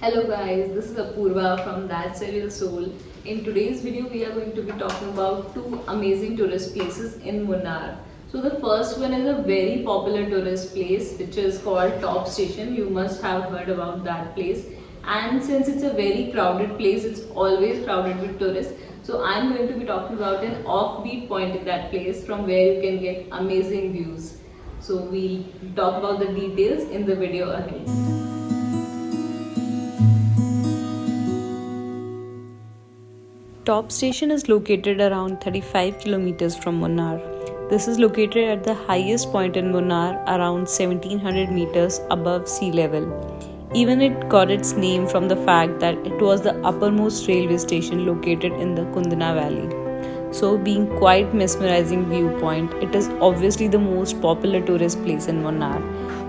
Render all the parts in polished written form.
Hello guys, this is Apurva from That Serial Soul. In today's video, we are going to be talking about two amazing tourist places in Munnar. So the first one is a very popular tourist place which is called Top Station. You must have heard about that place. And since it's a very crowded place, it's always crowded with tourists. So I'm going to be talking about an offbeat point in that place from where you can get amazing views. So we'll talk about the details in the video ahead. Top Station is located around 35 kilometers from Munnar. This is located at the highest point in Munnar, around 1700 meters above sea level. Even it got its name from the fact that it was the uppermost railway station located in the Kundana Valley. So, being quite mesmerizing viewpoint, it is obviously the most popular tourist place in Munnar,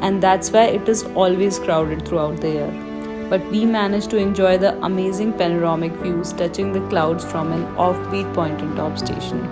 and that's why it is always crowded throughout the year. But we managed to enjoy the amazing panoramic views touching the clouds from an offbeat point in Top Station.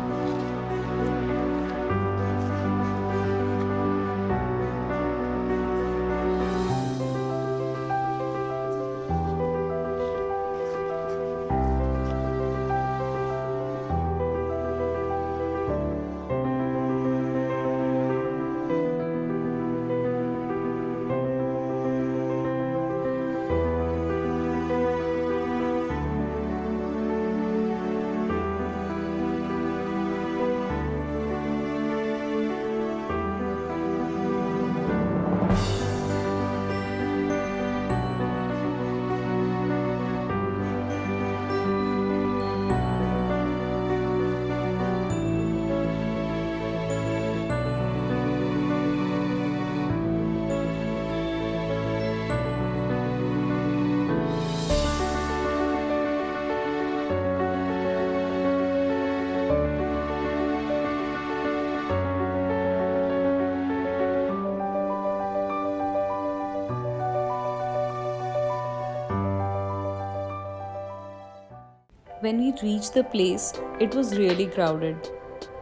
When we reached the place, it was really crowded.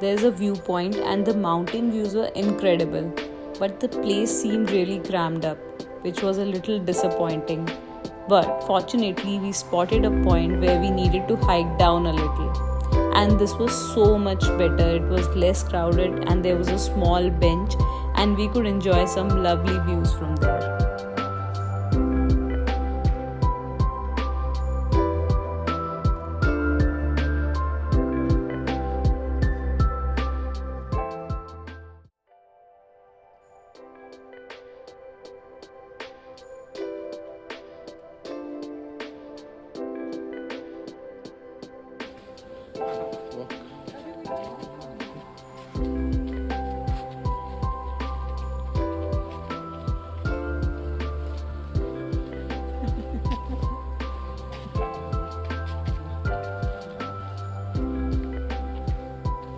There's a viewpoint and the mountain views were incredible, but the place seemed really crammed up, which was a little disappointing. But fortunately, we spotted a point where we needed to hike down a little. And this was so much better. It was less crowded and there was a small bench and we could enjoy some lovely views from there.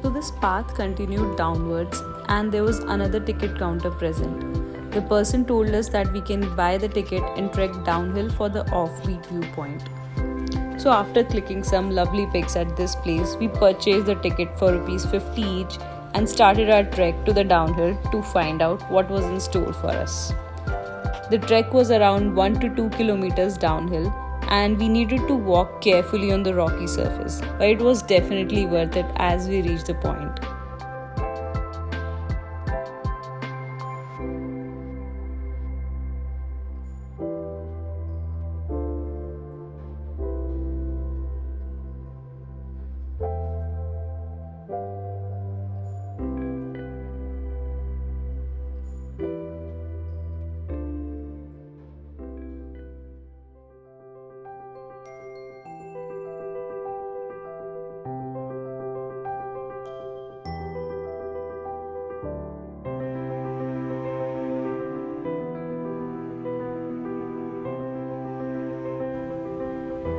So this path continued downwards and there was another ticket counter present. The person told us that we can buy the ticket and trek downhill for the offbeat viewpoint. So after clicking some lovely pics at this place, we purchased the ticket for ₹50 each and started our trek to the downhill to find out what was in store for us. The trek was around 1 to 2 kilometers downhill and we needed to walk carefully on the rocky surface, but it was definitely worth it as we reached the point.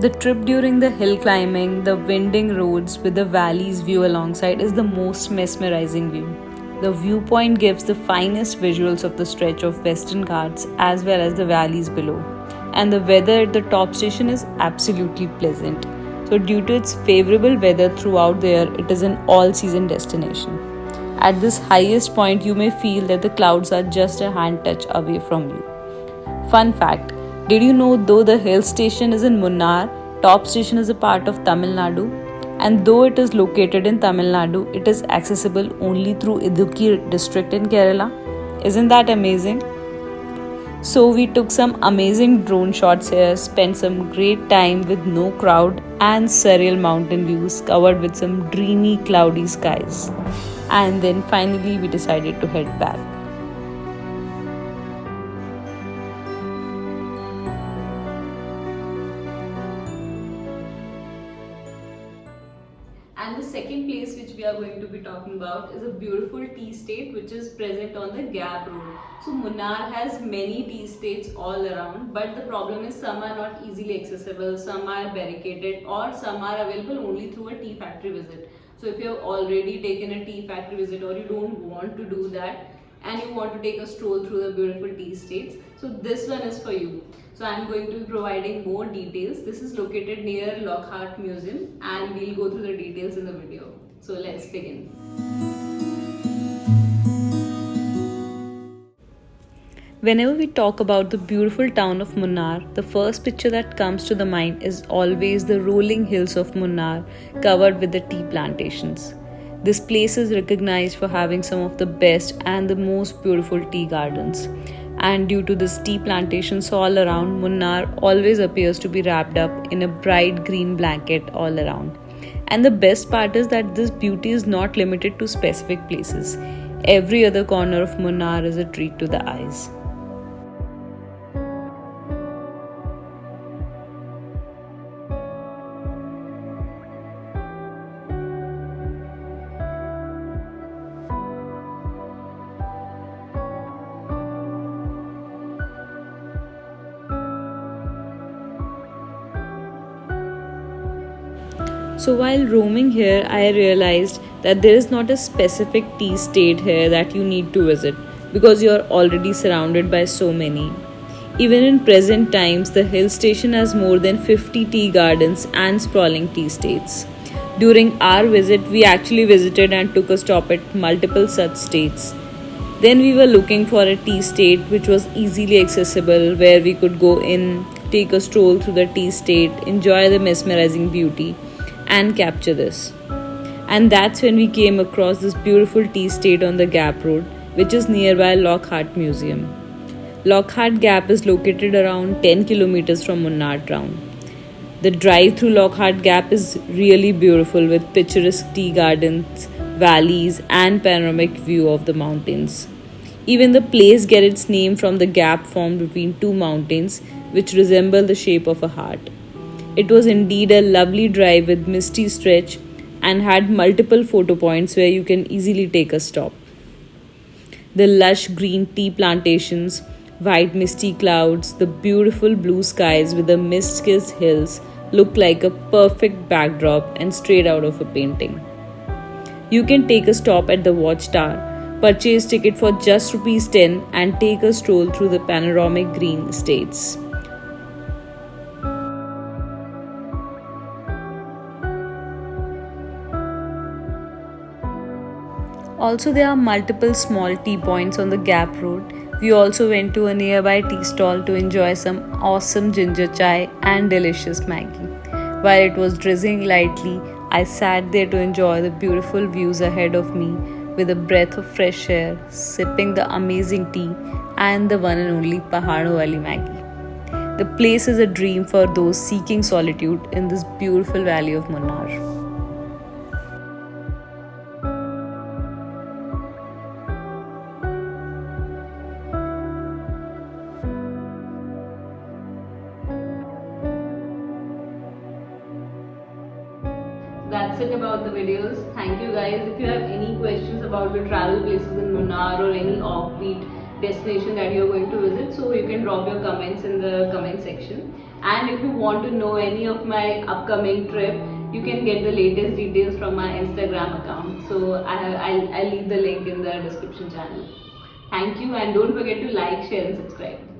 The trip during the hill climbing, the winding roads with the valley's view alongside is the most mesmerizing view. The viewpoint gives the finest visuals of the stretch of Western Ghats as well as the valleys below. And the weather at the top station is absolutely pleasant. So due to its favorable weather throughout the year, it is an all-season destination. At this highest point, you may feel that the clouds are just a hand touch away from you. Fun fact, Did you know though the hill station is in Munnar, top station is a part of Tamil Nadu? And though it is located in Tamil Nadu, it is accessible only through Idukki district in Kerala. Isn't that amazing? So we took some amazing drone shots here, spent some great time with no crowd and surreal mountain views covered with some dreamy cloudy skies. And then finally we decided to head back. And the second place which we are going to be talking about is a beautiful tea estate which is present on the Gap Road. So Munnar has many tea estates all around, but the problem is some are not easily accessible, some are barricaded, or some are available only through a tea factory visit. So if you have already taken a tea factory visit or you don't want to do that and you want to take a stroll through the beautiful tea estates, so this one is for you. So I'm going to be providing more details. This is located near Lockhart Museum and we'll go through the details in the video. So let's begin. Whenever we talk about the beautiful town of Munnar, the first picture that comes to the mind is always the rolling hills of Munnar covered with the tea plantations. This place is recognized for having some of the best and the most beautiful tea gardens. And due to this tea plantations all around, Munnar always appears to be wrapped up in a bright green blanket all around. And the best part is that this beauty is not limited to specific places. Every other corner of Munnar is a treat to the eyes. So while roaming here, I realized that there is not a specific tea estate here that you need to visit because you are already surrounded by so many. Even in present times, the hill station has more than 50 tea gardens and sprawling tea estates. During our visit, we actually visited and took a stop at multiple such estates. Then we were looking for a tea estate which was easily accessible, where we could go in, take a stroll through the tea estate, enjoy the mesmerizing beauty and capture this. And that's when we came across this beautiful tea estate on the Gap Road, which is nearby Lockhart Museum. Lockhart Gap is located around 10 kilometers from Munnar town. The drive through Lockhart Gap is really beautiful with picturesque tea gardens, valleys and panoramic view of the mountains. Even the place gets its name from the gap formed between two mountains which resemble the shape of a heart. It was indeed a lovely drive with misty stretch and had multiple photo points where you can easily take a stop. The lush green tea plantations, white misty clouds, the beautiful blue skies with the mist-kissed hills look like a perfect backdrop and straight out of a painting. You can take a stop at the watchtower, purchase ticket for just ₹10 and take a stroll through the panoramic green estates. Also, there are multiple small tea points on the Gap Road. We also went to a nearby tea stall to enjoy some awesome ginger chai and delicious Maggie. While it was drizzling lightly, I sat there to enjoy the beautiful views ahead of me with a breath of fresh air, sipping the amazing tea and the one and only Pahano wali Maggie. The place is a dream for those seeking solitude in this beautiful valley of Munnar. That's it about the videos. Thank you guys. If you have any questions about the travel places in Munnar or any offbeat destination that you're going to visit, so you can drop your comments in the comment section. And if you want to know any of my upcoming trip, you can get the latest details from my Instagram account. So I'll leave the link in the description channel. Thank you and don't forget to like, share and subscribe.